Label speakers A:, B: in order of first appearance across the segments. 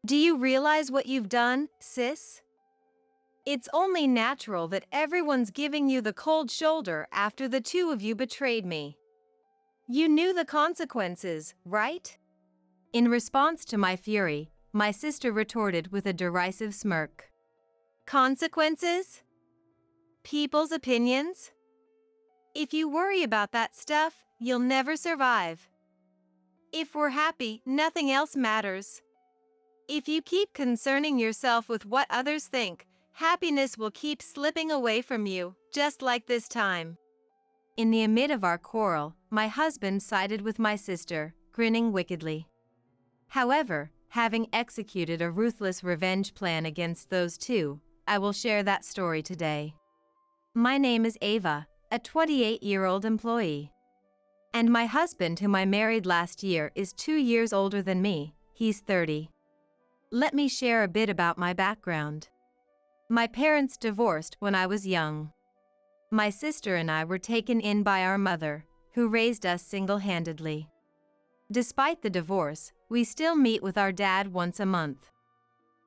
A: Do you realize what you've done, sis? It's only natural that everyone's giving you the cold shoulder after the two of you betrayed me. You knew the consequences, right? In response to my fury, my sister retorted with a derisive smirk. Consequences? People's opinions? If you worry about that stuff, you'll never survive. If we're happy, nothing else matters. If you keep concerning yourself with what others think, happiness will keep slipping away from you, just like this time. In the amid of our quarrel, my husband sided with my sister, grinning wickedly. However, having executed a ruthless revenge plan against those two, I will share that story today. My name is Ava, a 28-year-old employee. And my husband, whom I married last year, is 2 years older than me. He's 30. Let me share a bit about my background. My parents divorced when I was young. My sister and I were taken in by our mother, who raised us single-handedly. Despite the divorce, we still meet with our dad once a month.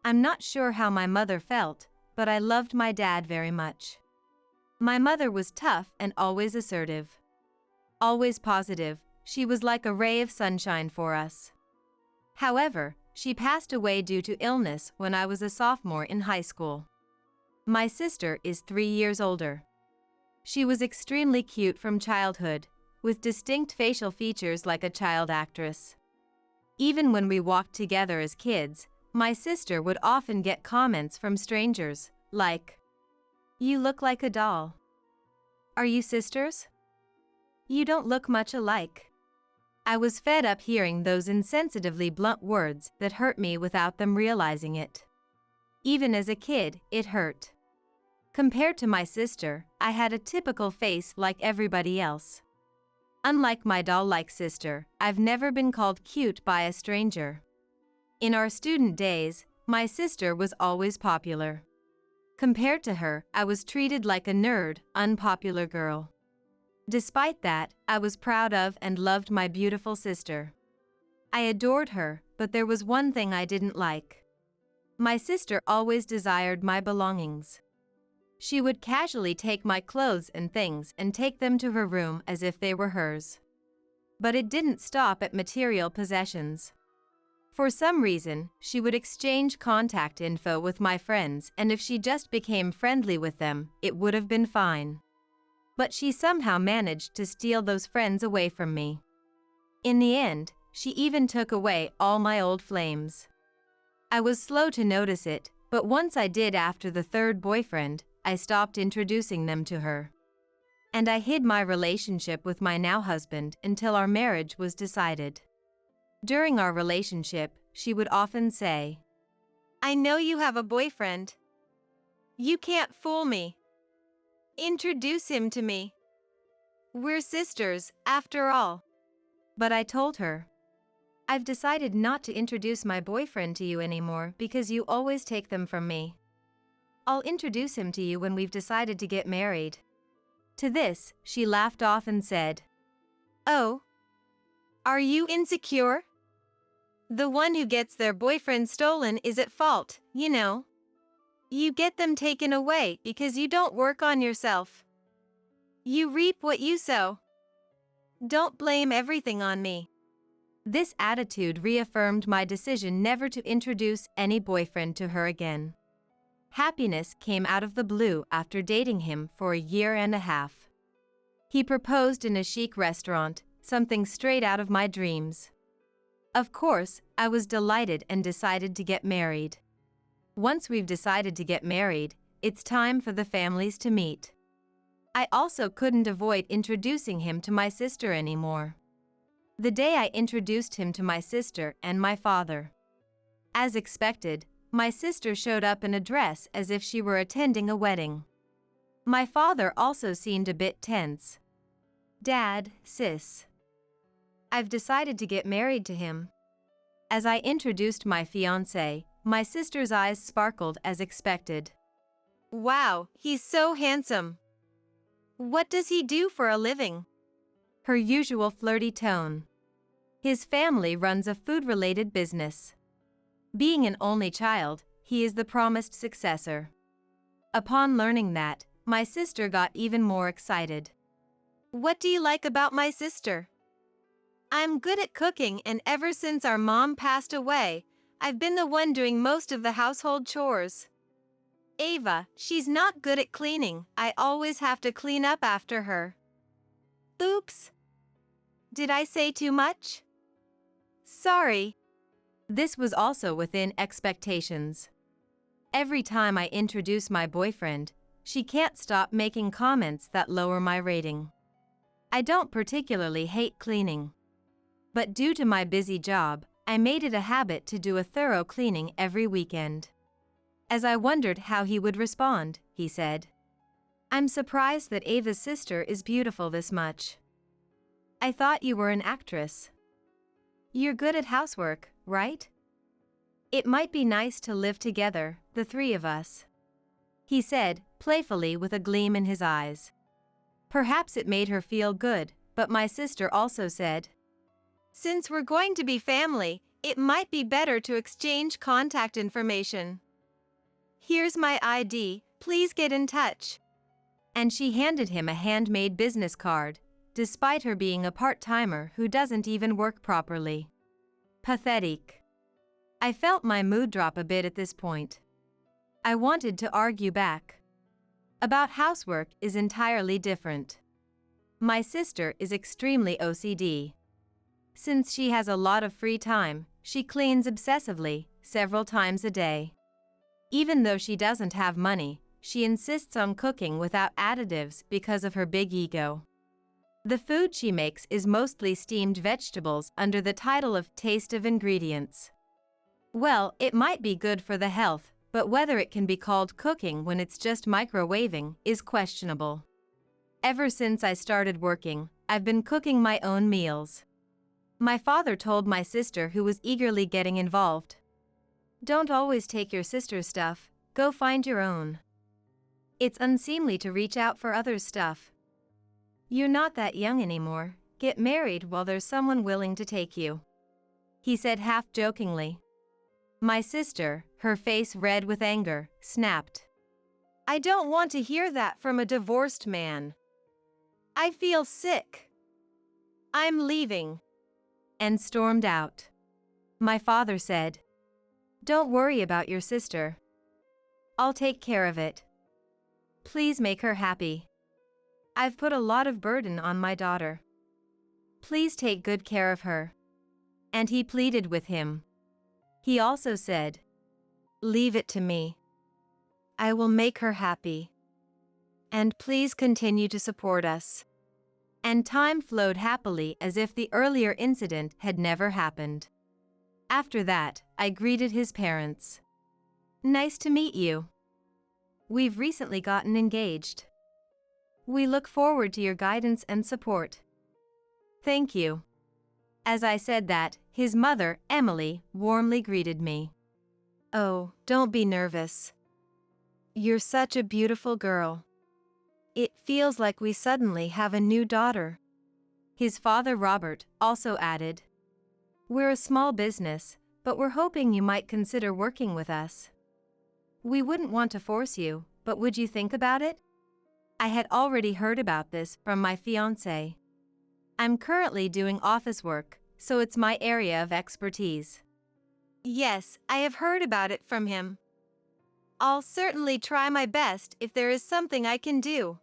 A: I'm not sure how my mother felt, but I loved my dad very much. My mother was tough and always assertive. Always positive, she was like a ray of sunshine for us. However, she passed away due to illness when I was a sophomore in high school. My sister is 3 years older. She was extremely cute from childhood, with distinct facial features like a child actress. Even when we walked together as kids, my sister would often get comments from strangers, like, "You look like a doll. Are you sisters? You don't look much alike." I was fed up hearing those insensitively blunt words that hurt me without them realizing it. Even as a kid, it hurt. Compared to my sister, I had a typical face like everybody else. Unlike my doll-like sister, I've never been called cute by a stranger. In our student days, my sister was always popular. Compared to her, I was treated like a nerd, unpopular girl. Despite that, I was proud of and loved my beautiful sister. I adored her, but there was one thing I didn't like. My sister always desired my belongings. She would casually take my clothes and things and take them to her room as if they were hers. But it didn't stop at material possessions. For some reason, she would exchange contact info with my friends, and if she just became friendly with them, it would have been fine. But she somehow managed to steal those friends away from me. In the end, she even took away all my old flames. I was slow to notice it, but once I did after the third boyfriend, I stopped introducing them to her. And I hid my relationship with my now husband until our marriage was decided. During our relationship, she would often say, "I know you have a boyfriend. You can't fool me. Introduce him to me. We're sisters, after all." But I told her, "I've decided not to introduce my boyfriend to you anymore because you always take them from me. I'll introduce him to you when we've decided to get married." To this, she laughed off and said, "Oh, are you insecure? The one who gets their boyfriend stolen is at fault, you know. You get them taken away because you don't work on yourself. You reap what you sow. Don't blame everything on me." This attitude reaffirmed my decision never to introduce any boyfriend to her again. Happiness came out of the blue after dating him for a year and a half. He proposed in a chic restaurant, something straight out of my dreams. Of course, I was delighted and decided to get married. Once we've decided to get married, it's time for the families to meet. I also couldn't avoid introducing him to my sister anymore. The day I introduced him to my sister and my father. As expected, my sister showed up in a dress as if she were attending a wedding. My father also seemed a bit tense. "Dad, sis. I've decided to get married to him." As I introduced my fiancé, my sister's eyes sparkled as expected. "Wow, he's so handsome. What does he do for a living?" Her usual flirty tone. "His family runs a food-related business." Being an only child, he is the promised successor. Upon learning that, my sister got even more excited. What do you like about my sister? I'm good at cooking, and ever since our mom passed away, I've been the one doing most of the household chores. Ava, she's not good at cleaning. I always have to clean up after her. Oops. Did I say too much? Sorry. This was also within expectations. Every time I introduce my boyfriend, she can't stop making comments that lower my rating. I don't particularly hate cleaning. But due to my busy job, I made it a habit to do a thorough cleaning every weekend. As I wondered how he would respond, he said, "I'm surprised that Ava's sister is beautiful this much. I thought you were an actress. You're good at housework, right? It might be nice to live together, the three of us," he said, playfully with a gleam in his eyes. Perhaps it made her feel good, but my sister also said, "Since we're going to be family, it might be better to exchange contact information. Here's my ID, please get in touch." And she handed him a handmade business card, despite her being a part-timer who doesn't even work properly. Pathetic. I felt my mood drop a bit at this point. I wanted to argue back. About housework is entirely different. My sister is extremely OCD. Since she has a lot of free time, she cleans obsessively, several times a day. Even though she doesn't have money, she insists on cooking without additives because of her big ego. The food she makes is mostly steamed vegetables under the title of Taste of Ingredients. Well, it might be good for the health, but whether it can be called cooking when it's just microwaving is questionable. Ever since I started working, I've been cooking my own meals. My father told my sister, who was eagerly getting involved, "Don't always take your sister's stuff, go find your own. It's unseemly to reach out for others' stuff. You're not that young anymore, get married while there's someone willing to take you," he said half-jokingly. My sister, her face red with anger, snapped, "I don't want to hear that from a divorced man. I feel sick. I'm leaving," and stormed out. My father said, "Don't worry about your sister. I'll take care of it. Please make her happy. I've put a lot of burden on my daughter. Please take good care of her." And he pleaded with him. He also said, "Leave it to me. I will make her happy. And please continue to support us." And time flowed happily as if the earlier incident had never happened. After that, I greeted his parents. "Nice to meet you. We've recently gotten engaged. We look forward to your guidance and support." "Thank you." As I said that, his mother, Emily, warmly greeted me. "Oh, don't be nervous. You're such a beautiful girl. It feels like we suddenly have a new daughter." His father, Robert, also added, "We're a small business, but we're hoping you might consider working with us. We wouldn't want to force you, but would you think about it?" I had already heard about this from my fiancé. I'm currently doing office work, so it's my area of expertise. "Yes, I have heard about it from him. I'll certainly try my best if there is something I can do.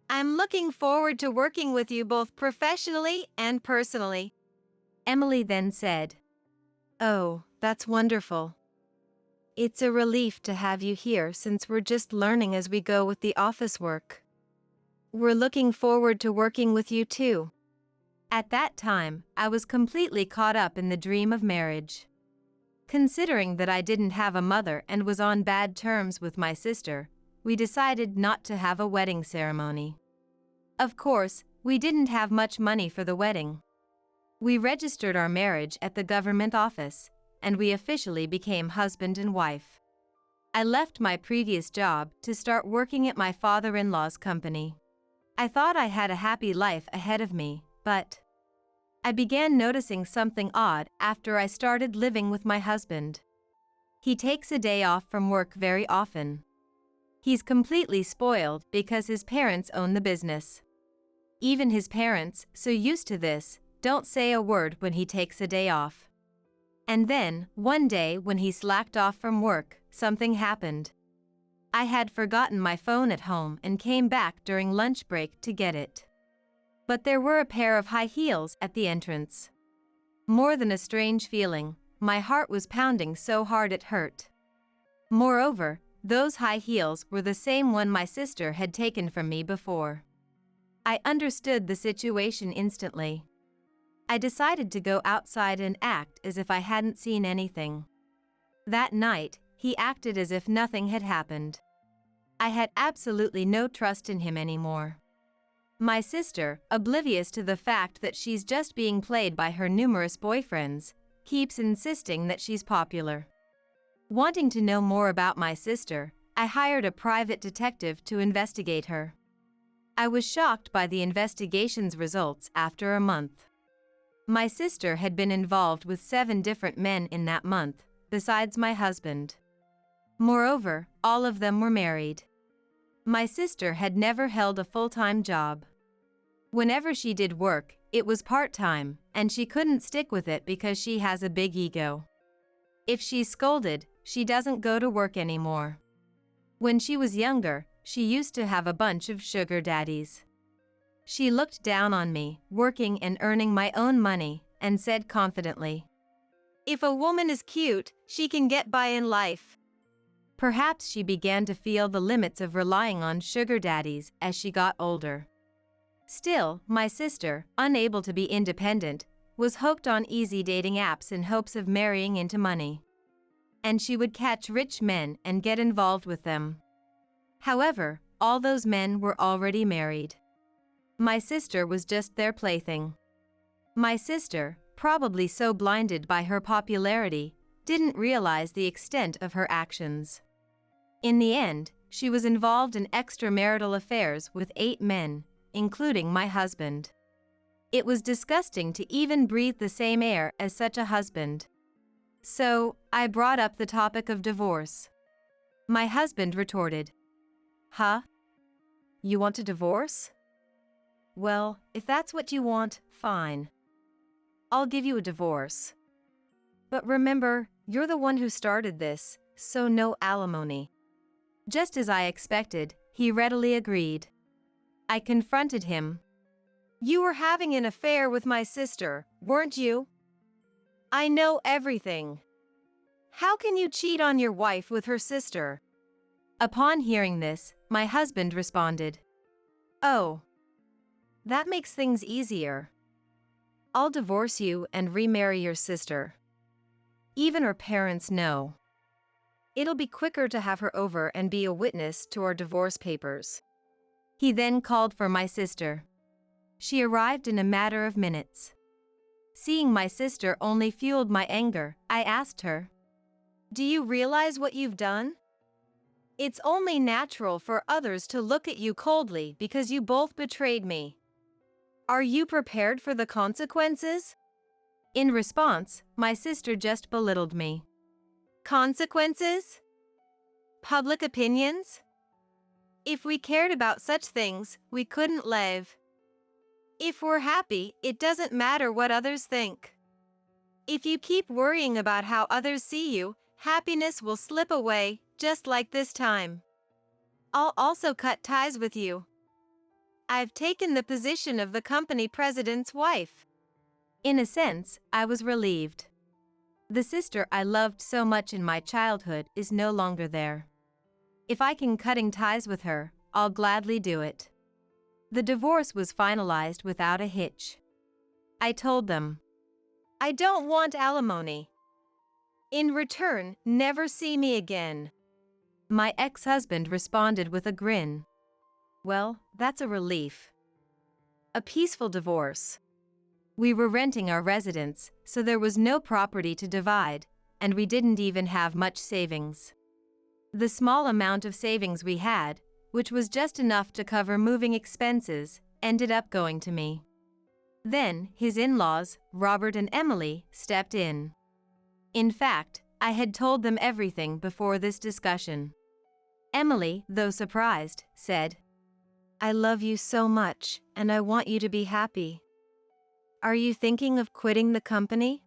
A: I'm looking forward to working with you both professionally and personally." Emily then said, "Oh, that's wonderful. It's a relief to have you here since we're just learning as we go with the office work. We're looking forward to working with you too." At that time, I was completely caught up in the dream of marriage. Considering that I didn't have a mother and was on bad terms with my sister, we decided not to have a wedding ceremony. Of course, we didn't have much money for the wedding. We registered our marriage at the government office, and we officially became husband and wife. I left my previous job to start working at my father-in-law's company. I thought I had a happy life ahead of me, but I began noticing something odd after I started living with my husband. He takes a day off from work very often. He's completely spoiled because his parents own the business. Even his parents, so used to this, don't say a word when he takes a day off. And then, one day when he slacked off from work, something happened. I had forgotten my phone at home and came back during lunch break to get it. But there were a pair of high heels at the entrance. More than a strange feeling, my heart was pounding so hard it hurt. Moreover, those high heels were the same one my sister had taken from me before. I understood the situation instantly. I decided to go outside and act as if I hadn't seen anything. That night, he acted as if nothing had happened. I had absolutely no trust in him anymore. My sister, oblivious to the fact that she's just being played by her numerous boyfriends, keeps insisting that she's popular. Wanting to know more about my sister, I hired a private detective to investigate her. I was shocked by the investigation's results after a month. My sister had been involved with 7 different men in that month, besides my husband. Moreover, all of them were married. My sister had never held a full-time job. Whenever she did work, it was part-time, and she couldn't stick with it because she has a big ego. If she's scolded, she doesn't go to work anymore. When she was younger, she used to have a bunch of sugar daddies. She looked down on me, working and earning my own money, and said confidently, "If a woman is cute, she can get by in life." Perhaps she began to feel the limits of relying on sugar daddies as she got older. Still, my sister, unable to be independent, was hooked on easy dating apps in hopes of marrying into money. And she would catch rich men and get involved with them. However, all those men were already married. My sister was just their plaything. My sister, probably so blinded by her popularity, didn't realize the extent of her actions. In the end, she was involved in extramarital affairs with 8 men, including my husband. It was disgusting to even breathe the same air as such a husband. So, I brought up the topic of divorce. My husband retorted, "Huh? You want a divorce? Well, if that's what you want, fine. I'll give you a divorce. But remember, you're the one who started this, so no alimony." Just as I expected, he readily agreed. I confronted him. "You were having an affair with my sister, weren't you? I know everything. How can you cheat on your wife with her sister?" Upon hearing this, my husband responded, "Oh, that makes things easier. I'll divorce you and remarry your sister. Even her parents know. It'll be quicker to have her over and be a witness to our divorce papers." He then called for my sister. She arrived in a matter of minutes. Seeing my sister only fueled my anger, I asked her, "Do you realize what you've done? It's only natural for others to look at you coldly because you both betrayed me. Are you prepared for the consequences?" In response, my sister just belittled me. Consequences? Public opinions? If we cared about such things, we couldn't live. If we're happy, it doesn't matter what others think. If you keep worrying about how others see you, happiness will slip away, just like this time. I'll also cut ties with you. I've taken the position of the company president's wife." In a sense, I was relieved. The sister I loved so much in my childhood is no longer there. If I can cutting ties with her, I'll gladly do it. The divorce was finalized without a hitch. I told them, "I don't want alimony. In return, never see me again." My ex-husband responded with a grin. "Well, that's a relief. A peaceful divorce." We were renting our residence, so there was no property to divide, and we didn't even have much savings. The small amount of savings we had, which was just enough to cover moving expenses, ended up going to me. Then, his in-laws, Robert and Emily, stepped in. In fact, I had told them everything before this discussion. Emily, though surprised, said, "I love you so much, and I want you to be happy. Are you thinking of quitting the company?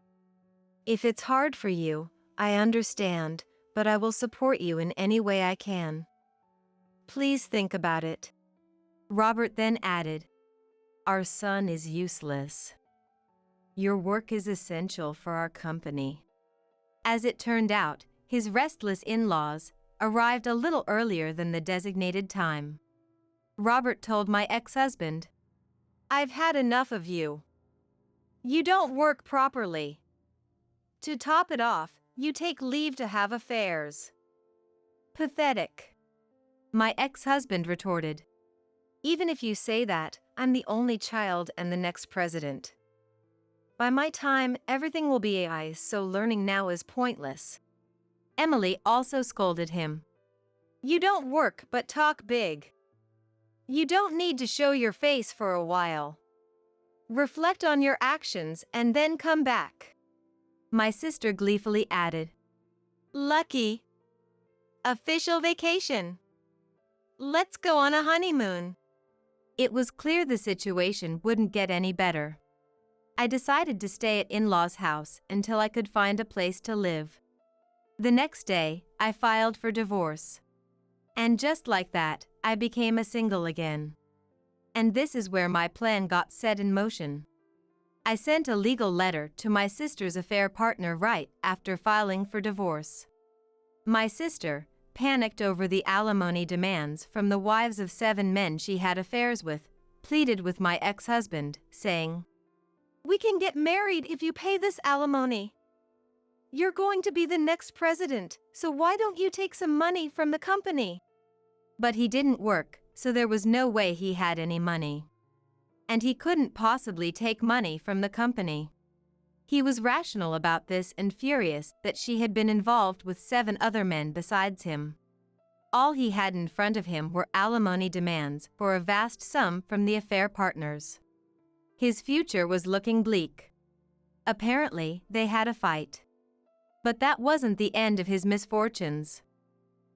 A: If it's hard for you, I understand, but I will support you in any way I can. Please think about it." Robert then added, "Our son is useless. Your work is essential for our company." As it turned out, his restless in-laws arrived a little earlier than the designated time. Robert told my ex-husband, "I've had enough of you. You don't work properly. To top it off, you take leave to have affairs. Pathetic." My ex-husband retorted, "Even if you say that, I'm the only child and the next president. By my time, everything will be AI, so learning now is pointless." Emily also scolded him. "You don't work but talk big. You don't need to show your face for a while. Reflect on your actions and then come back." My sister gleefully added, "Lucky. Official vacation. Let's go on a honeymoon." It was clear the situation wouldn't get any better. I decided to stay at in-laws' house until I could find a place to live. The next day, I filed for divorce. And just like that, I became a single again. And this is where my plan got set in motion. I sent a legal letter to my sister's affair partner right after filing for divorce. My sister, panicked over the alimony demands from the wives of 7 men she had affairs with, pleaded with my ex-husband, saying, "We can get married if you pay this alimony. You're going to be the next president, so why don't you take some money from the company?" But he didn't work, so there was no way he had any money. And he couldn't possibly take money from the company. He was rational about this and furious that she had been involved with 7 other men besides him. All he had in front of him were alimony demands for a vast sum from the affair partners. His future was looking bleak. Apparently, they had a fight. But that wasn't the end of his misfortunes.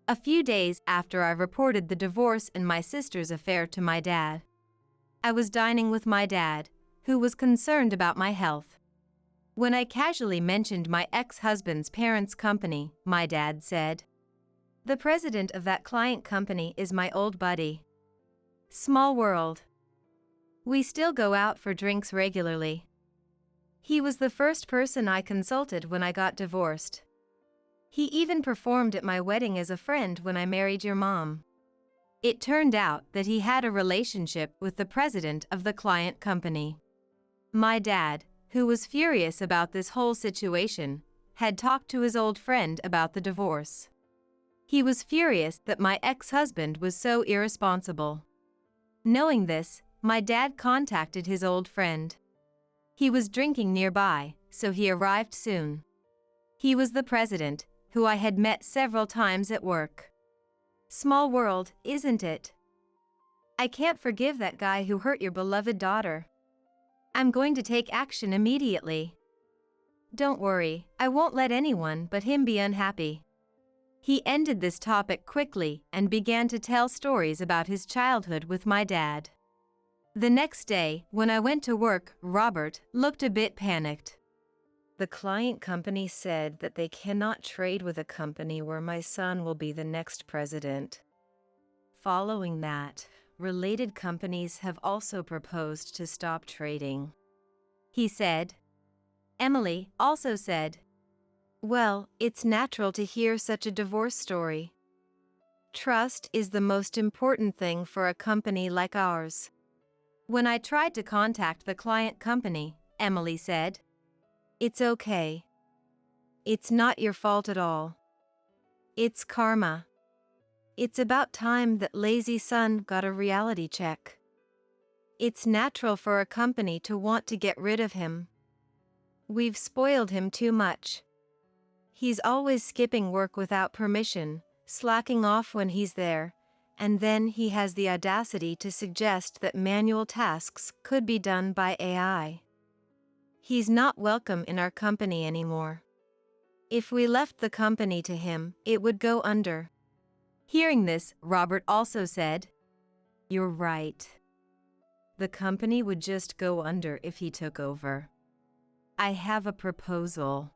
A: A few days after I reported the divorce and my sister's affair to my dad, I was dining with my dad, who was concerned about my health. When I casually mentioned my ex-husband's parents' company, my dad said, "The president of that client company is my old buddy. Small world. We still go out for drinks regularly. He was the first person I consulted when I got divorced. He even performed at my wedding as a friend when I married your mom." It turned out that he had a relationship with the president of the client company. My dad, who was furious about this whole situation, had talked to his old friend about the divorce. He was furious that my ex-husband was so irresponsible. Knowing this, my dad contacted his old friend. He was drinking nearby, so he arrived soon. He was the president, who I had met several times at work. Small world, isn't it? I can't forgive that guy who hurt your beloved daughter. I'm going to take action immediately. Don't worry, I won't let anyone but him be unhappy." He ended this topic quickly and began to tell stories about his childhood with my dad. The next day, when I went to work, Robert looked a bit panicked. "The client company said that they cannot trade with a company where my son will be the next president. Following that, related companies have also proposed to stop trading," he said. Emily also said, "Well, it's natural to hear such a divorce story. Trust is the most important thing for a company like ours." When I tried to contact the client company, Emily said, "It's okay. It's not your fault at all. It's karma. It's about time that lazy son got a reality check. It's natural for a company to want to get rid of him. We've spoiled him too much. He's always skipping work without permission, slacking off when he's there, and then he has the audacity to suggest that manual tasks could be done by AI. He's not welcome in our company anymore. If we left the company to him, it would go under. Hearing this, Robert also said, "You're right. The company would just go under if he took over. I have a proposal.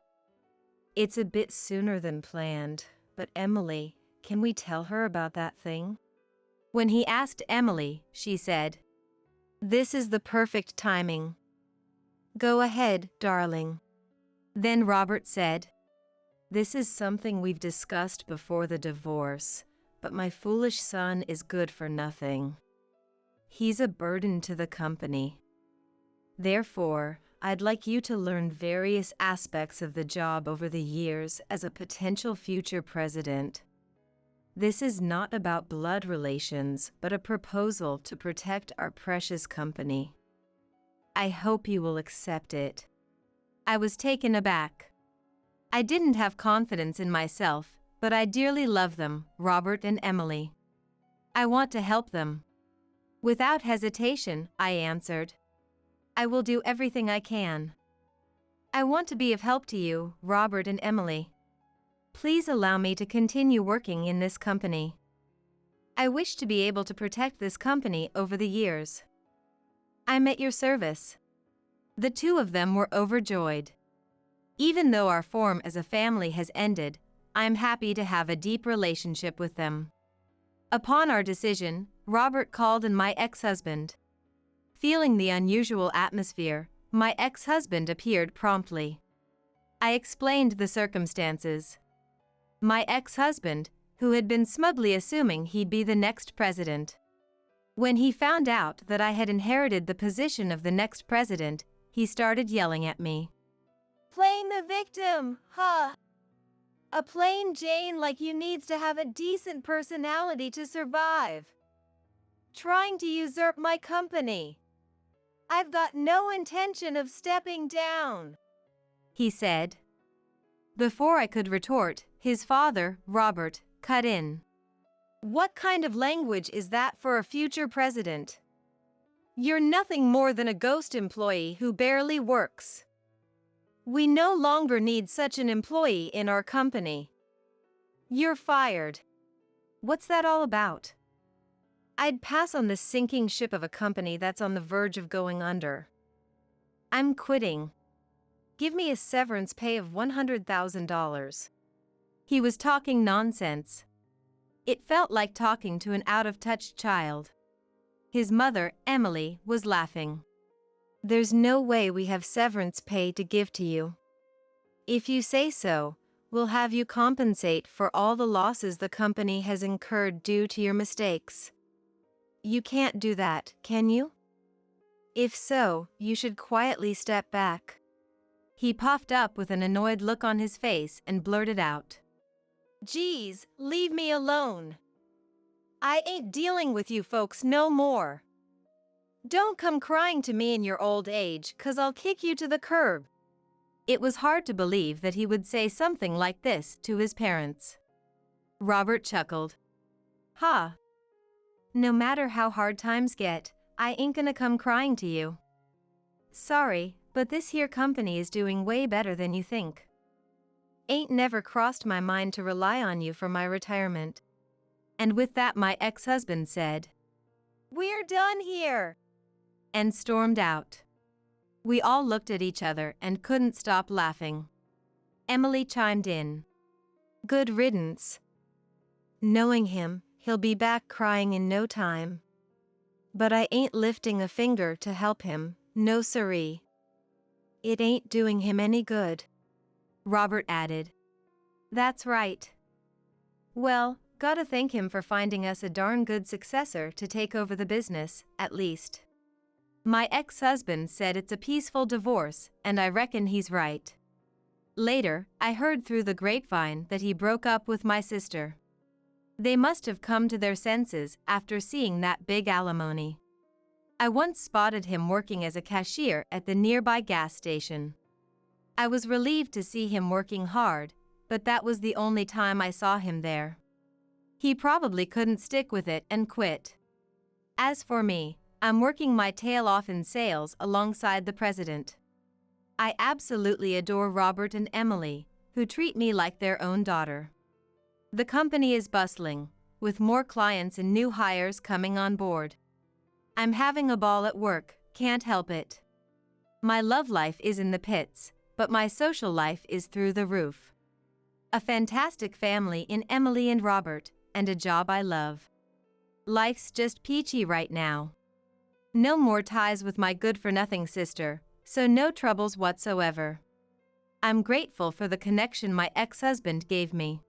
A: It's a bit sooner than planned, but Emily, can we tell her about that thing?" When he asked Emily, she said, "This is the perfect timing. Go ahead, darling." Then Robert said, "This is something we've discussed before the divorce, but my foolish son is good for nothing. He's a burden to the company. Therefore, I'd like you to learn various aspects of the job over the years as a potential future president. This is not about blood relations, but a proposal to protect our precious company. I hope you will accept it." I was taken aback. I didn't have confidence in myself, but I dearly love them, Robert and Emily. I want to help them. Without hesitation, I answered, "I will do everything I can. I want to be of help to you, Robert and Emily. Please allow me to continue working in this company. I wish to be able to protect this company over the years. I'm at your service." The two of them were overjoyed. Even though our form as a family has ended, I am happy to have a deep relationship with them. Upon our decision, Robert called in my ex-husband. Feeling the unusual atmosphere, my ex-husband appeared promptly. I explained the circumstances. My ex-husband, who had been smugly assuming he'd be the next president. When he found out that I had inherited the position of the next president, he started yelling at me. "Playing the victim, huh? A plain Jane like you needs to have a decent personality to survive. Trying to usurp my company. I've got no intention of stepping down," he said. Before I could retort, his father, Robert, cut in. "What kind of language is that for a future president? You're nothing more than a ghost employee who barely works. We no longer need such an employee in our company. You're fired." What's that all about? I'd pass on this sinking ship of a company that's on the verge of going under. I'm quitting. Give me a severance pay of $100,000. He was talking nonsense. It felt like talking to an out-of-touch child. His mother, Emily, was laughing. "There's no way we have severance pay to give to you. If you say so, we'll have you compensate for all the losses the company has incurred due to your mistakes. You can't do that, can you? If so, you should quietly step back." He puffed up with an annoyed look on his face and blurted out, "Geez, leave me alone. I ain't dealing with you folks no more. Don't come crying to me in your old age, 'cause I'll kick you to the curb." It was hard to believe that he would say something like this to his parents. Robert chuckled. "Ha! No matter how hard times get, I ain't gonna come crying to you. Sorry, but this here company is doing way better than you think. Ain't never crossed my mind to rely on you for my retirement." And with that my ex-husband said, "We're done here," and stormed out. We all looked at each other and couldn't stop laughing. Emily chimed in. "Good riddance. Knowing him, he'll be back crying in no time. But I ain't lifting a finger to help him, no siree. It ain't doing him any good." Robert added, "That's right. Well, gotta thank him for finding us a darn good successor to take over the business, at least." My ex-husband said it's a peaceful divorce, and I reckon he's right. Later, I heard through the grapevine that he broke up with my sister. They must have come to their senses after seeing that big alimony. I once spotted him working as a cashier at the nearby gas station. I was relieved to see him working hard, but that was the only time I saw him there. He probably couldn't stick with it and quit. As for me, I'm working my tail off in sales alongside the president. I absolutely adore Robert and Emily, who treat me like their own daughter. The company is bustling, with more clients and new hires coming on board. I'm having a ball at work, can't help it. My love life is in the pits, but my social life is through the roof. A fantastic family in Emily and Robert, and a job I love. Life's just peachy right now. No more ties with my good-for-nothing sister, so no troubles whatsoever. I'm grateful for the connection my ex-husband gave me.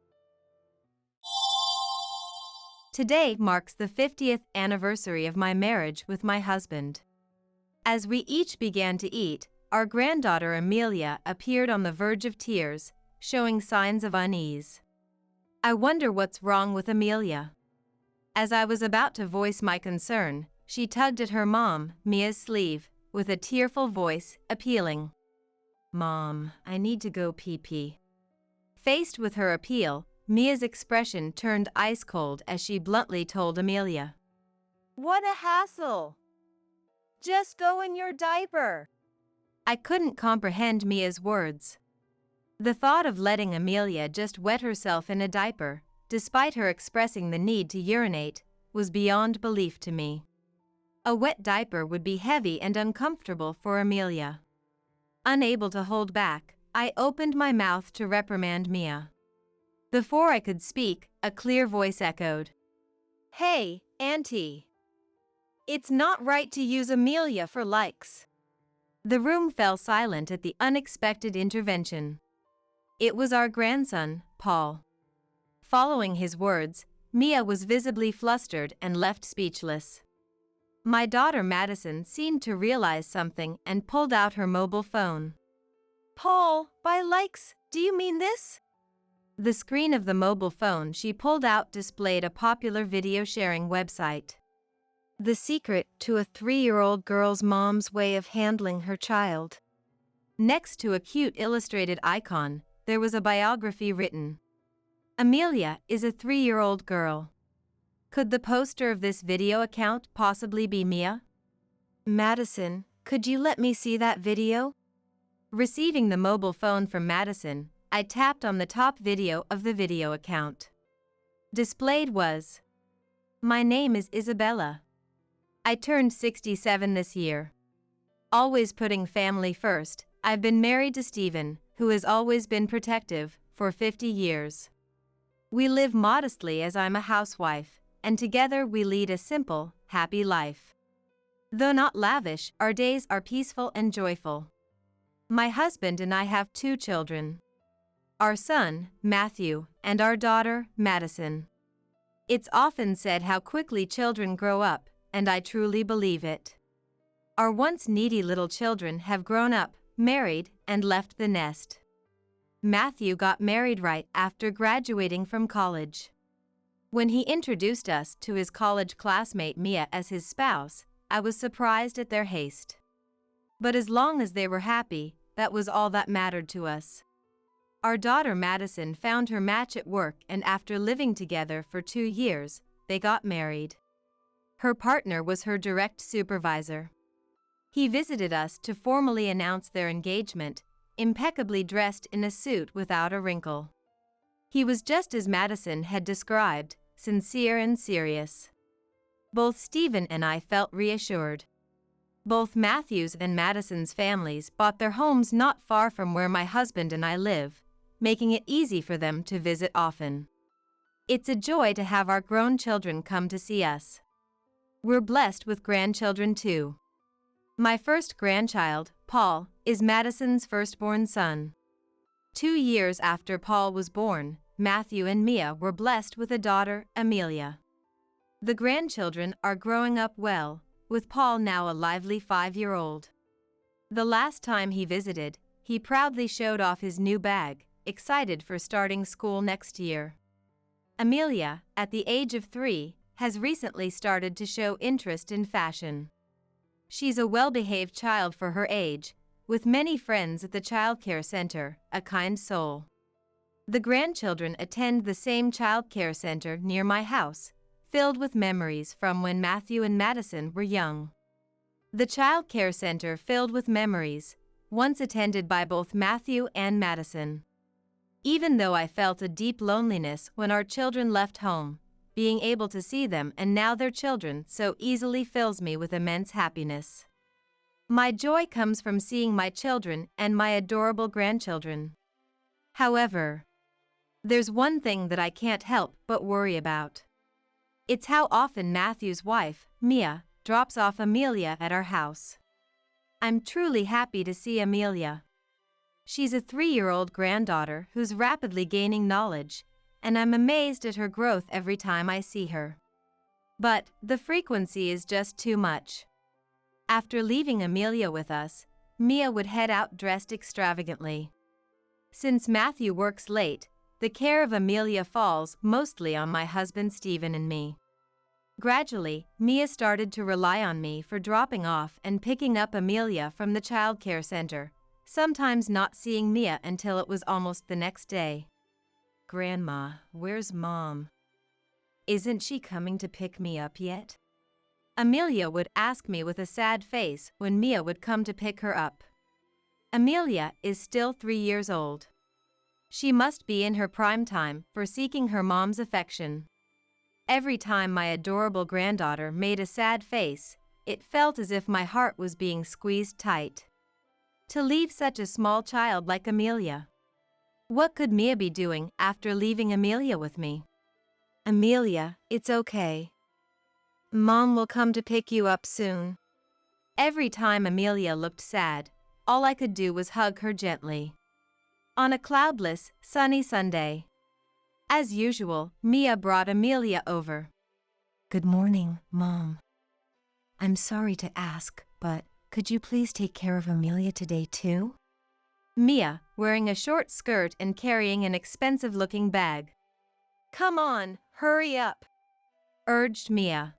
A: Today marks the 50th anniversary of my marriage with my husband. As we each began to eat, our granddaughter Amelia appeared on the verge of tears, showing signs of unease. I wonder what's wrong with Amelia. As I was about to voice my concern, she tugged at her mom, Mia's sleeve, with a tearful voice, appealing. "Mom, I need to go pee-pee." Faced with her appeal, Mia's expression turned ice cold as she bluntly told Amelia, "What a hassle! Just go in your diaper." I couldn't comprehend Mia's words. The thought of letting Amelia just wet herself in a diaper, despite her expressing the need to urinate, was beyond belief to me. A wet diaper would be heavy and uncomfortable for Amelia. Unable to hold back, I opened my mouth to reprimand Mia. Before I could speak, a clear voice echoed, "Hey, Auntie. It's not right to use Amelia for likes." The room fell silent at the unexpected intervention. It was our grandson, Paul. Following his words, Mia was visibly flustered and left speechless. My daughter Madison seemed to realize something and pulled out her mobile phone. "Paul, by likes, do you mean this?" The screen of the mobile phone she pulled out displayed a popular video sharing website. The secret to a 3-year-old girl's mom's way of handling her child. Next to a cute illustrated icon, there was a biography written. Amelia is a 3-year-old girl. Could the poster of this video account possibly be Mia? "Madison, could you let me see that video?" Receiving the mobile phone from Madison, I tapped on the top video of the video account. Displayed was, "My name is Isabella. I turned 67 this year. Always putting family first, I've been married to Stephen, who has always been protective, for 50 years. We live modestly as I'm a housewife, and together we lead a simple, happy life. Though not lavish, our days are peaceful and joyful. My husband and I have 2 children. Our son, Matthew, and our daughter, Madison. It's often said how quickly children grow up, and I truly believe it. Our once needy little children have grown up, married, and left the nest. Matthew got married right after graduating from college. When he introduced us to his college classmate Mia as his spouse, I was surprised at their haste. But as long as they were happy, that was all that mattered to us. Our daughter Madison found her match at work, and after living together for 2 years, they got married. Her partner was her direct supervisor. He visited us to formally announce their engagement, impeccably dressed in a suit without a wrinkle. He was just as Madison had described, sincere and serious. Both Stephen and I felt reassured. Both Matthew's and Madison's families bought their homes not far from where my husband and I live, making it easy for them to visit often. It's a joy to have our grown children come to see us. We're blessed with grandchildren too. My first grandchild, Paul, is Madison's firstborn son. 2 years after Paul was born, Matthew and Mia were blessed with a daughter, Amelia. The grandchildren are growing up well, with Paul now a lively 5-year-old. The last time he visited, he proudly showed off his new bag, excited for starting school next year. Amelia, at the age of 3, has recently started to show interest in fashion. She's a well-behaved child for her age, with many friends at the childcare center, a kind soul. The grandchildren attend the same childcare center near my house, filled with memories from when Matthew and Madison were young. The childcare center filled with memories, once attended by both Matthew and Madison. Even though I felt a deep loneliness when our children left home, being able to see them and now their children so easily fills me with immense happiness. My joy comes from seeing my children and my adorable grandchildren. However, there's one thing that I can't help but worry about. It's how often Matthew's wife, Mia, drops off Amelia at our house. I'm truly happy to see Amelia. She's a 3-year-old granddaughter who's rapidly gaining knowledge, and I'm amazed at her growth every time I see her. But the frequency is just too much. After leaving Amelia with us, Mia would head out dressed extravagantly. Since Matthew works late, the care of Amelia falls mostly on my husband Stephen and me. Gradually, Mia started to rely on me for dropping off and picking up Amelia from the childcare center, sometimes not seeing Mia until it was almost the next day. "Grandma, where's Mom? Isn't she coming to pick me up yet?" Amelia would ask me with a sad face when Mia would come to pick her up. Amelia is still 3 years old. She must be in her prime time for seeking her mom's affection. Every time my adorable granddaughter made a sad face, it felt as if my heart was being squeezed tight. To leave such a small child like Amelia. What could Mia be doing after leaving Amelia with me? "Amelia, it's okay. Mom will come to pick you up soon." Every time Amelia looked sad, all I could do was hug her gently. On a cloudless, sunny Sunday, as usual, Mia brought Amelia over. "Good morning, Mom. I'm sorry to ask, but could you please take care of Amelia today too?" Mia, wearing a short skirt and carrying an expensive-looking bag. "Come on, hurry up," urged Mia.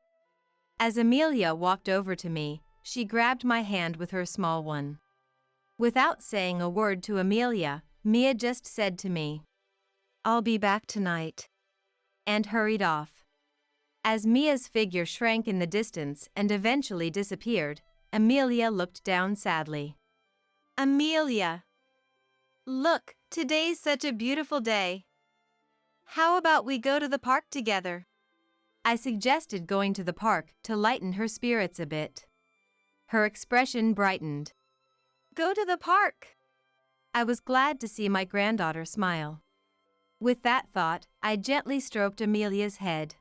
A: As Amelia walked over to me, she grabbed my hand with her small one. Without saying a word to Amelia, Mia just said to me, "I'll be back tonight," and hurried off. As Mia's figure shrank in the distance and eventually disappeared, Amelia looked down sadly. "Amelia, look, today's such a beautiful day. How about we go to the park together?" I suggested going to the park to lighten her spirits a bit. Her expression brightened. "Go to the park." I was glad to see my granddaughter smile. With that thought, I gently stroked Amelia's head.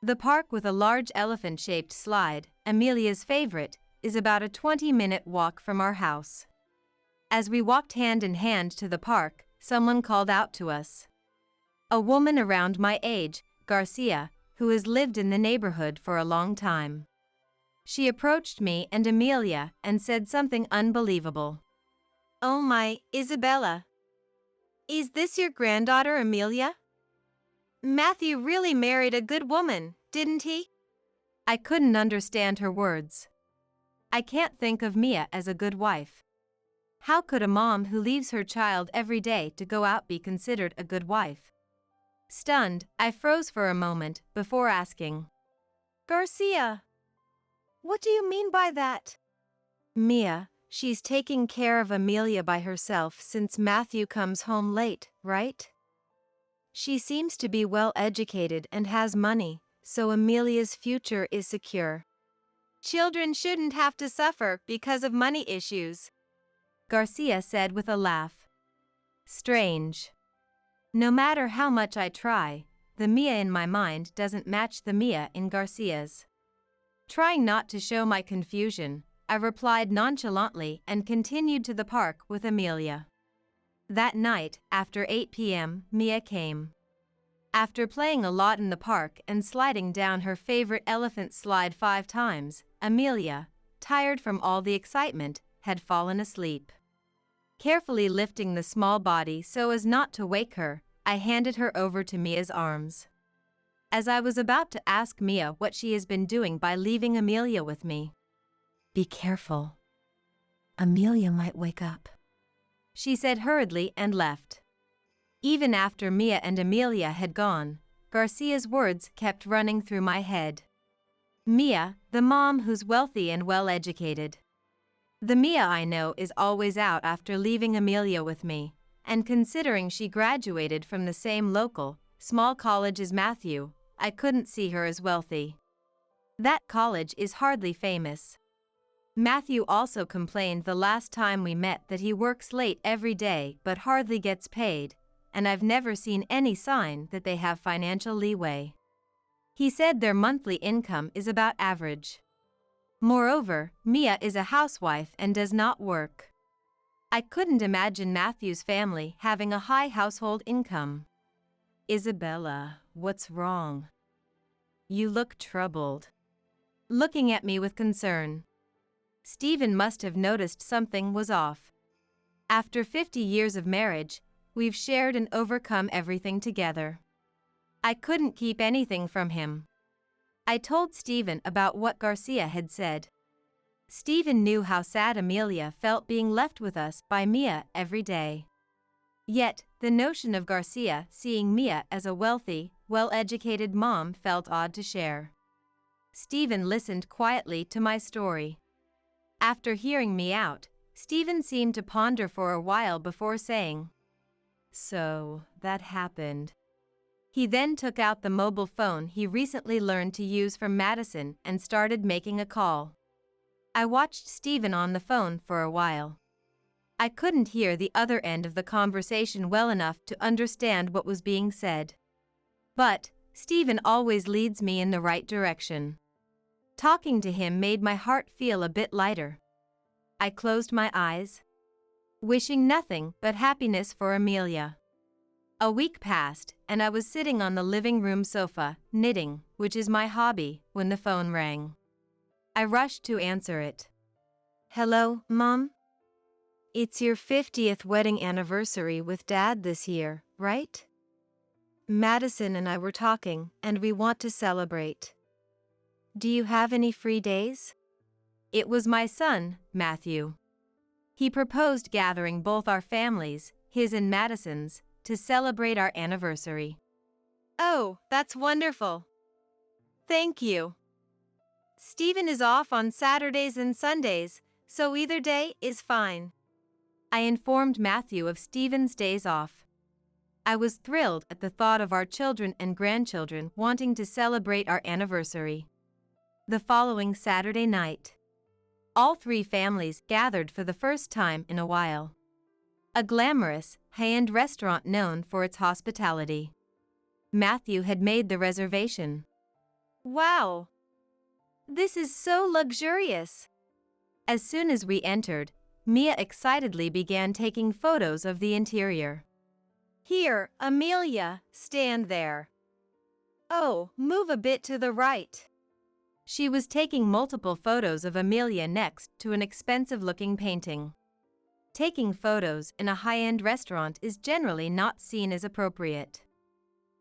A: The park with a large elephant-shaped slide, Amelia's favorite, is about a 20-minute walk from our house. As we walked hand in hand to the park, someone called out to us. A woman around my age, Garcia, who has lived in the neighborhood for a long time. She approached me and Amelia and said something unbelievable. "Oh my, Isabella. Is this your granddaughter Amelia? Matthew really married a good woman, didn't he?" I couldn't understand her words. I can't think of Mia as a good wife. How could a mom who leaves her child every day to go out be considered a good wife? Stunned, I froze for a moment before asking, "Garcia, what do you mean by that?" "Mia, she's taking care of Amelia by herself since Matthew comes home late, right? She seems to be well educated and has money, so Amelia's future is secure. Children shouldn't have to suffer because of money issues," Garcia said with a laugh. Strange. No matter how much I try, the Mia in my mind doesn't match the Mia in Garcia's. Trying not to show my confusion, I replied nonchalantly and continued to the park with Amelia. That night, after 8 p.m., Mia came. After playing a lot in the park and sliding down her favorite elephant slide 5 times, Amelia, tired from all the excitement, had fallen asleep. Carefully lifting the small body so as not to wake her, I handed her over to Mia's arms. As I was about to ask Mia what she has been doing by leaving Amelia with me. "Be careful. Amelia might wake up," she said hurriedly and left. Even after Mia and Amelia had gone, Garcia's words kept running through my head. Mia, the mom who's wealthy and well-educated. The Mia I know is always out after leaving Amelia with me, and considering she graduated from the same local, small college as Matthew, I couldn't see her as wealthy. That college is hardly famous. Matthew also complained the last time we met that he works late every day but hardly gets paid, and I've never seen any sign that they have financial leeway. He said their monthly income is about average. Moreover, Mia is a housewife and does not work. I couldn't imagine Matthew's family having a high household income. Isabella, what's wrong? You look troubled. Looking at me with concern. Stephen must have noticed something was off. After 50 years of marriage, we've shared and overcome everything together. I couldn't keep anything from him. I told Stephen about what Garcia had said. Stephen knew how sad Amelia felt being left with us by Mia every day. Yet, the notion of Garcia seeing Mia as a wealthy, well-educated mom felt odd to share. Stephen listened quietly to my story. After hearing me out, Stephen seemed to ponder for a while before saying, "So, that happened." He then took out the mobile phone he recently learned to use from Madison and started making a call. I watched Stephen on the phone for a while. I couldn't hear the other end of the conversation well enough to understand what was being said. But, Stephen always leads me in the right direction. Talking to him made my heart feel a bit lighter. I closed my eyes, wishing nothing but happiness for Amelia. A week passed, and I was sitting on the living room sofa, knitting, which is my hobby, when the phone rang. I rushed to answer it. "Hello, Mom? It's your 50th wedding anniversary with Dad this year, right? Madison and I were talking, and we want to celebrate. Do you have any free days?" It was my son, Matthew. He proposed gathering both our families, his and Madison's, to celebrate our anniversary. "Oh, that's wonderful. Thank you. Stephen is off on Saturdays and Sundays, so either day is fine." I informed Matthew of Stephen's days off. I was thrilled at the thought of our children and grandchildren wanting to celebrate our anniversary. The following Saturday night, all three families gathered for the first time in a while. A glamorous, high-end restaurant known for its hospitality. Matthew had made the reservation. "Wow! This is so luxurious." As soon as we entered, Mia excitedly began taking photos of the interior. "Here, Amelia, stand there. Oh, move a bit to the right." She was taking multiple photos of Amelia next to an expensive-looking painting. Taking photos in a high-end restaurant is generally not seen as appropriate.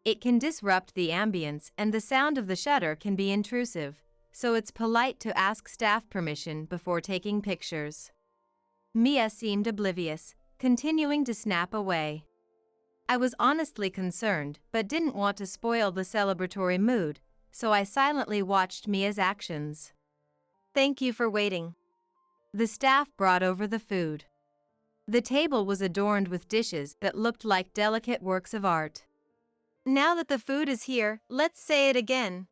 A: It can disrupt the ambience and the sound of the shutter can be intrusive, so it's polite to ask staff permission before taking pictures. Mia seemed oblivious, continuing to snap away. I was honestly concerned but didn't want to spoil the celebratory mood, so I silently watched Mia's actions. "Thank you for waiting." The staff brought over the food. The table was adorned with dishes that looked like delicate works of art. "Now that the food is here, let's say it again.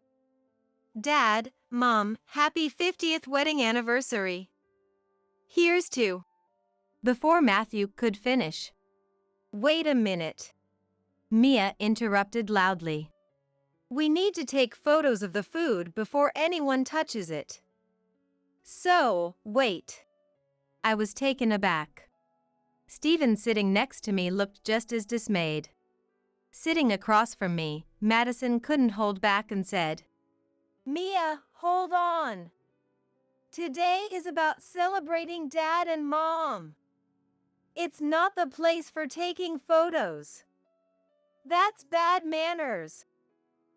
A: Dad, Mom, happy 50th wedding anniversary. Here's to." Before Matthew could finish. "Wait a minute." Mia interrupted loudly. "We need to take photos of the food before anyone touches it. So, wait." I was taken aback. Stephen sitting next to me looked just as dismayed. Sitting across from me, Madison couldn't hold back and said, "Mia, hold on. Today is about celebrating Dad and Mom. It's not the place for taking photos. That's bad manners."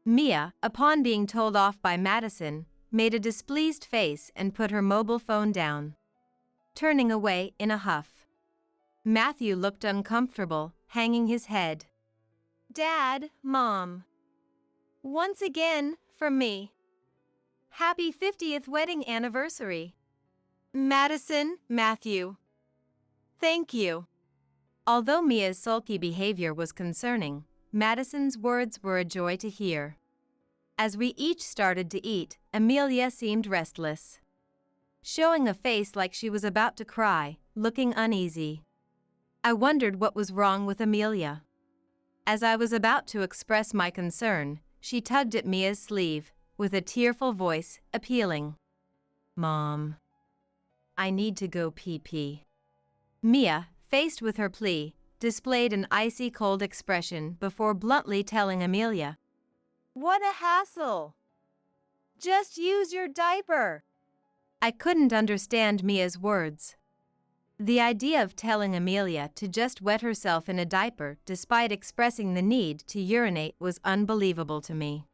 A: Mia, upon being told off by Madison, made a displeased face and put her mobile phone down, turning away in a huff. Matthew looked uncomfortable, hanging his head. "Dad, Mom. Once again, from me. Happy 50th wedding anniversary. Madison, Matthew. Thank you." Although Mia's sulky behavior was concerning, Madison's words were a joy to hear. As we each started to eat, Amelia seemed restless, showing a face like she was about to cry, looking uneasy. I wondered what was wrong with Amelia. As I was about to express my concern, she tugged at Mia's sleeve, with a tearful voice, appealing. "Mom, I need to go pee-pee." Mia, faced with her plea, displayed an icy cold expression before bluntly telling Amelia, "What a hassle! Just use your diaper." I couldn't understand Mia's words. The idea of telling Amelia to just wet herself in a diaper despite expressing the need to urinate was unbelievable to me.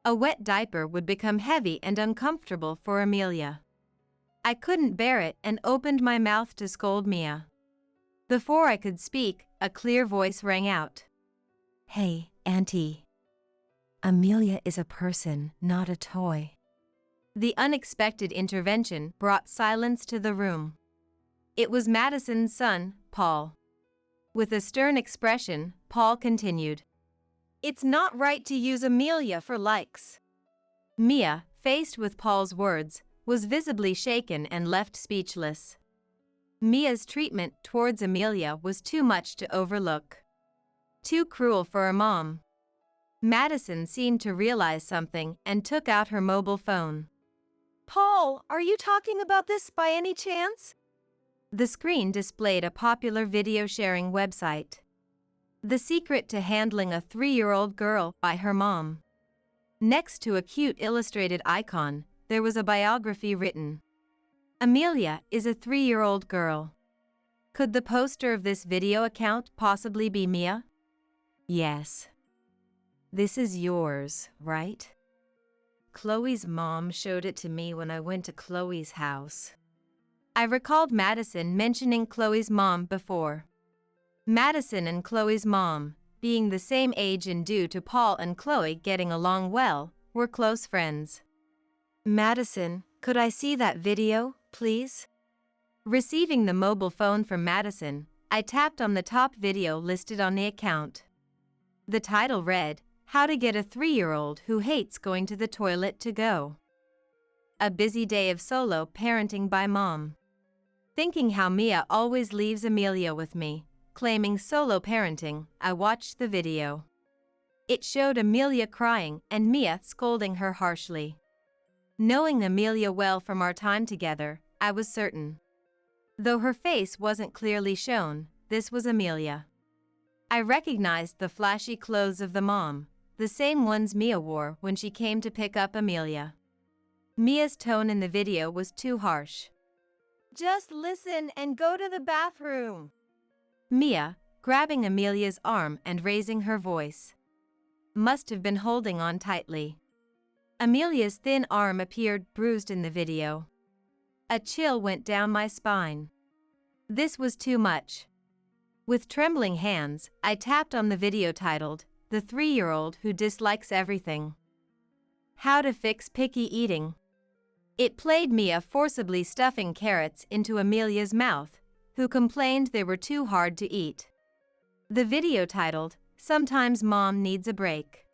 A: A wet diaper would become heavy and uncomfortable for Amelia. I couldn't bear it and opened my mouth to scold Mia. Before I could speak, a clear voice rang out. "Hey, Auntie. Amelia is a person, not a toy." The unexpected intervention brought silence to the room. It was Madison's son, Paul. With a stern expression, Paul continued, "It's not right to use Amelia for likes." Mia, faced with Paul's words, was visibly shaken and left speechless. Mia's treatment towards Amelia was too much to overlook. Too cruel for a mom. Madison seemed to realize something and took out her mobile phone. "Paul, are you talking about this by any chance?" The screen displayed a popular video sharing website. The secret to handling a 3-year-old girl by her mom. Next to a cute illustrated icon, there was a biography written. Amelia is a 3-year-old girl. Could the poster of this video account possibly be Mia? Yes. This is yours, right? Chloe's mom showed it to me when I went to Chloe's house. I recalled Madison mentioning Chloe's mom before. Madison and Chloe's mom, being the same age and due to Paul and Chloe getting along well, were close friends. "Madison, could I see that video, please?" Receiving the mobile phone from Madison, I tapped on the top video listed on the account. The title read, "How to Get a 3-Year-Old Who Hates Going to the Toilet to Go." A busy day of solo parenting by mom. Thinking how Mia always leaves Amelia with me, claiming solo parenting, I watched the video. It showed Amelia crying and Mia scolding her harshly. Knowing Amelia well from our time together, I was certain. Though her face wasn't clearly shown, this was Amelia. I recognized the flashy clothes of the mom, the same ones Mia wore when she came to pick up Amelia. Mia's tone in the video was too harsh. "Just listen and go to the bathroom." Mia, grabbing Amelia's arm and raising her voice, must have been holding on tightly. Amelia's thin arm appeared bruised in the video. A chill went down my spine. This was too much. With trembling hands, I tapped on the video titled, "The 3-Year-Old Who Dislikes Everything. How to Fix Picky Eating." It played Mia forcibly stuffing carrots into Amelia's mouth, who complained they were too hard to eat. The video titled, "Sometimes Mom Needs a Break.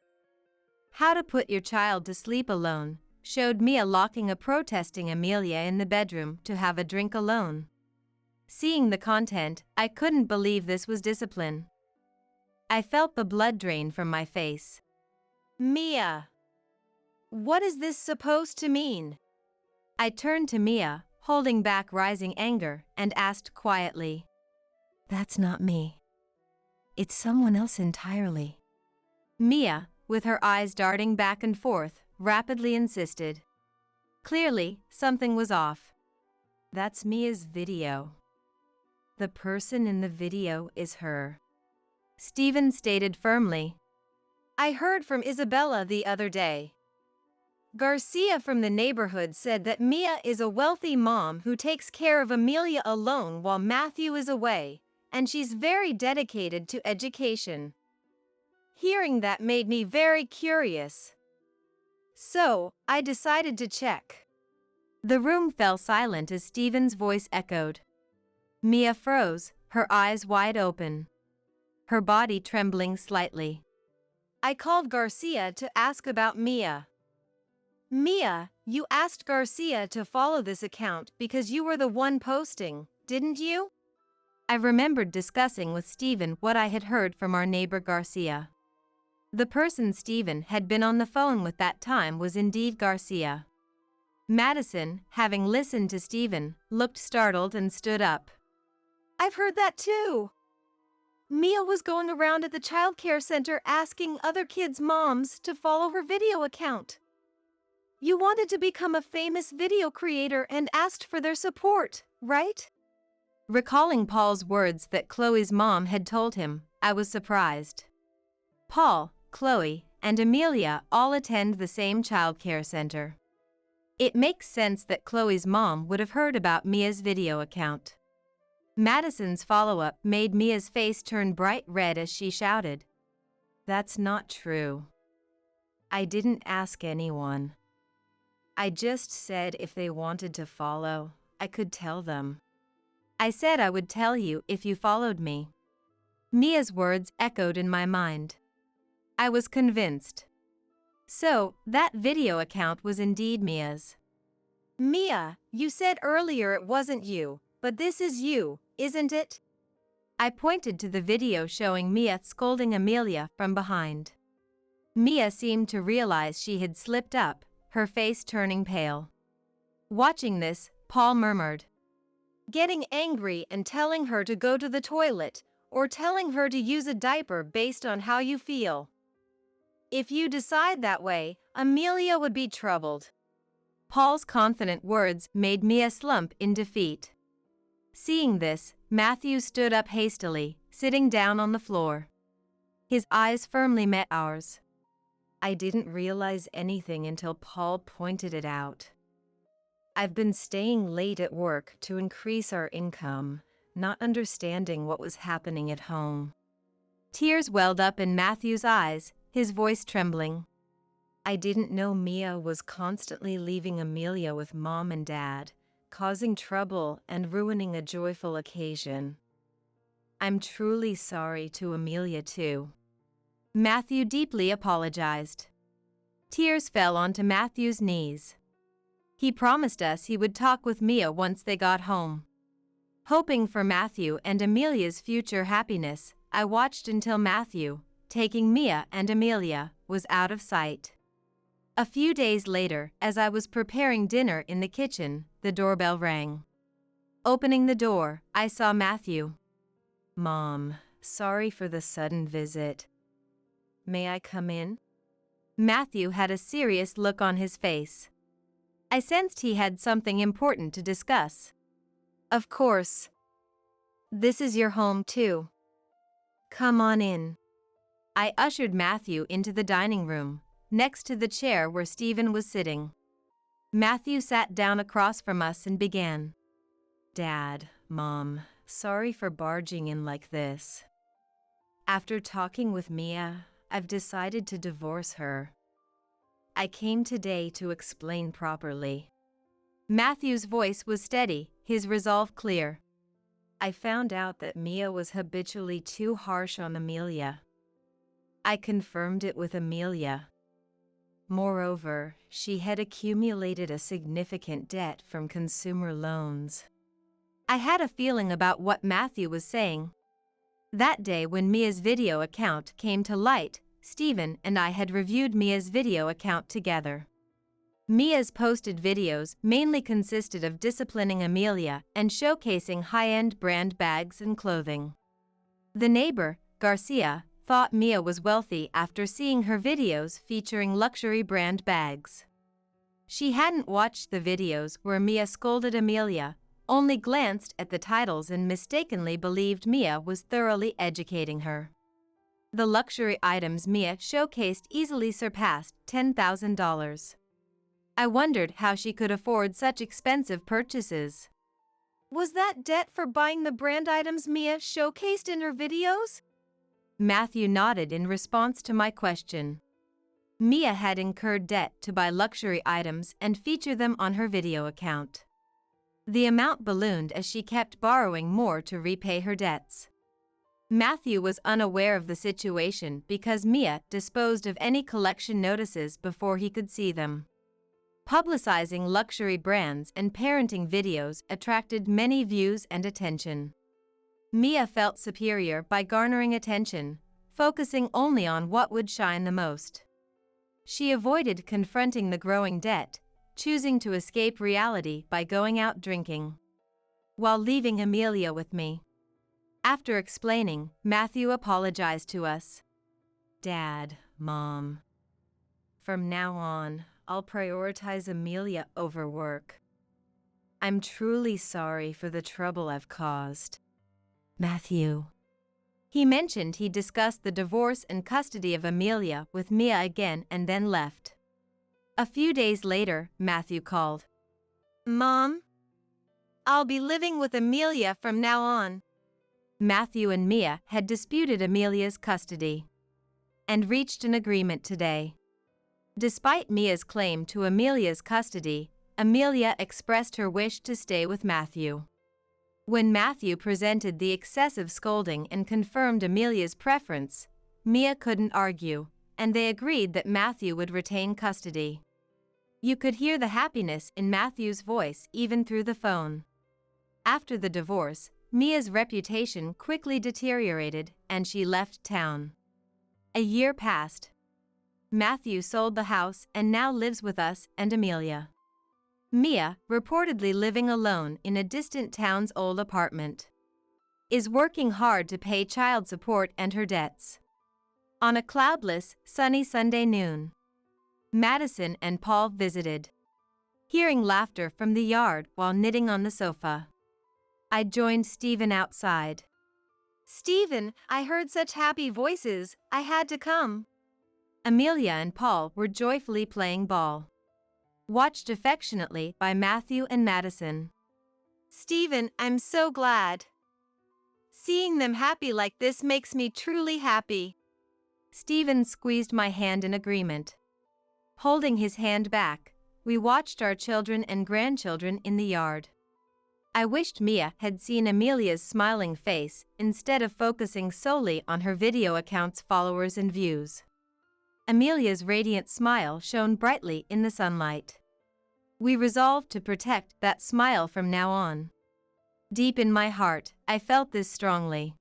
A: How to Put Your Child to Sleep Alone," showed Mia locking a protesting Amelia in the bedroom to have a drink alone. Seeing the content, I couldn't believe this was discipline. I felt the blood drain from my face. "Mia, what is this supposed to mean?" I turned to Mia, holding back rising anger, and asked quietly. "That's not me. It's someone else entirely." Mia, with her eyes darting back and forth, rapidly insisted. Clearly, something was off. "That's Mia's video. The person in the video is her," Stephen stated firmly. "I heard from Isabella the other day. Garcia from the neighborhood said that Mia is a wealthy mom who takes care of Amelia alone while Matthew is away, and she's very dedicated to education." Hearing that made me very curious. So, I decided to check. The room fell silent as Stephen's voice echoed. Mia froze, her eyes wide open, her body trembling slightly. I called Garcia to ask about Mia. Mia, you asked Garcia to follow this account because you were the one posting, didn't you? I remembered discussing with Stephen what I had heard from our neighbor Garcia. The person Stephen had been on the phone with that time was indeed Garcia. Madison, having listened to Stephen, looked startled and stood up. I've heard that too. Mia was going around at the childcare center asking other kids' moms to follow her video account. You wanted to become a famous video creator and asked for their support, right? Recalling Paul's words that Chloe's mom had told him, I was surprised. Paul, Chloe, and Amelia all attend the same childcare center. It makes sense that Chloe's mom would have heard about Mia's video account. Madison's follow-up made Mia's face turn bright red as she shouted, That's not true. I didn't ask anyone. I just said if they wanted to follow, I could tell them. I said I would tell you if you followed me. Mia's words echoed in my mind. I was convinced. So, that video account was indeed Mia's. Mia, you said earlier it wasn't you, but this is you, isn't it? I pointed to the video showing Mia scolding Amelia from behind. Mia seemed to realize she had slipped up, her face turning pale. Watching this, Paul murmured, Getting angry and telling her to go to the toilet, or telling her to use a diaper based on how you feel. If you decide that way, Amelia would be troubled. Paul's confident words made Mia slump in defeat. Seeing this, Matthew stood up hastily, sitting down on the floor. His eyes firmly met ours. I didn't realize anything until Paul pointed it out. I've been staying late at work to increase our income, not understanding what was happening at home. Tears welled up in Matthew's eyes, his voice trembling. I didn't know Mia was constantly leaving Amelia with Mom and Dad, causing trouble and ruining a joyful occasion. I'm truly sorry to Amelia too. Matthew deeply apologized. Tears fell onto Matthew's knees. He promised us he would talk with Mia once they got home. Hoping for Matthew and Amelia's future happiness, I watched until Matthew, taking Mia and Amelia, was out of sight. A few days later, as I was preparing dinner in the kitchen, the doorbell rang. Opening the door, I saw Matthew. Mom, sorry for the sudden visit. May I come in? Matthew had a serious look on his face. I sensed he had something important to discuss. Of course. This is your home too. Come on in. I ushered Matthew into the dining room, next to the chair where Stephen was sitting. Matthew sat down across from us and began. Dad, Mom, sorry for barging in like this. After talking with Mia, I've decided to divorce her. I came today to explain properly. Matthew's voice was steady, his resolve clear. I found out that Mia was habitually too harsh on Amelia. I confirmed it with Amelia. Moreover, she had accumulated a significant debt from consumer loans. I had a feeling about what Matthew was saying. That day when Mia's video account came to light, Stephen and I had reviewed Mia's video account together. Mia's posted videos mainly consisted of disciplining Amelia and showcasing high-end brand bags and clothing. The neighbor, Garcia, thought Mia was wealthy after seeing her videos featuring luxury brand bags. She hadn't watched the videos where Mia scolded Amelia, only glanced at the titles and mistakenly believed Mia was thoroughly educating her. The luxury items Mia showcased easily surpassed $10,000. I wondered how she could afford such expensive purchases. Was that debt for buying the brand items Mia showcased in her videos? Matthew nodded in response to my question. Mia had incurred debt to buy luxury items and feature them on her video account. The amount ballooned as she kept borrowing more to repay her debts. Matthew was unaware of the situation because Mia disposed of any collection notices before he could see them. Publicizing luxury brands and parenting videos attracted many views and attention. Mia felt superior by garnering attention, focusing only on what would shine the most. She avoided confronting the growing debt, choosing to escape reality by going out drinking, while leaving Amelia with me. After explaining, Matthew apologized to us. "Dad, Mom. From now on, I'll prioritize Amelia over work. I'm truly sorry for the trouble I've caused." Matthew. He mentioned he discussed the divorce and custody of Amelia with Mia again and then left. A few days later, Matthew called. "Mom, I'll be living with Amelia from now on." Matthew and Mia had disputed Amelia's custody and reached an agreement today. Despite Mia's claim to Amelia's custody, Amelia expressed her wish to stay with Matthew. When Matthew presented the excessive scolding and confirmed Amelia's preference, Mia couldn't argue, and they agreed that Matthew would retain custody. You could hear the happiness in Matthew's voice even through the phone. After the divorce, Mia's reputation quickly deteriorated and she left town. A year passed. Matthew sold the house and now lives with us and Amelia. Mia, reportedly living alone in a distant town's old apartment, is working hard to pay child support and her debts. On a cloudless, sunny Sunday noon, Madison and Paul visited. Hearing laughter from the yard while knitting on the sofa, I joined Stephen outside. "Stephen, I heard such happy voices, I had to come." Amelia and Paul were joyfully playing ball, watched affectionately by Matthew and Madison. "Stephen, I'm so glad. Seeing them happy like this makes me truly happy." Stephen squeezed my hand in agreement. Holding his hand back, we watched our children and grandchildren in the yard. I wished Mia had seen Amelia's smiling face instead of focusing solely on her video account's followers and views. Amelia's radiant smile shone brightly in the sunlight. We resolved to protect that smile from now on. Deep in my heart, I felt this strongly.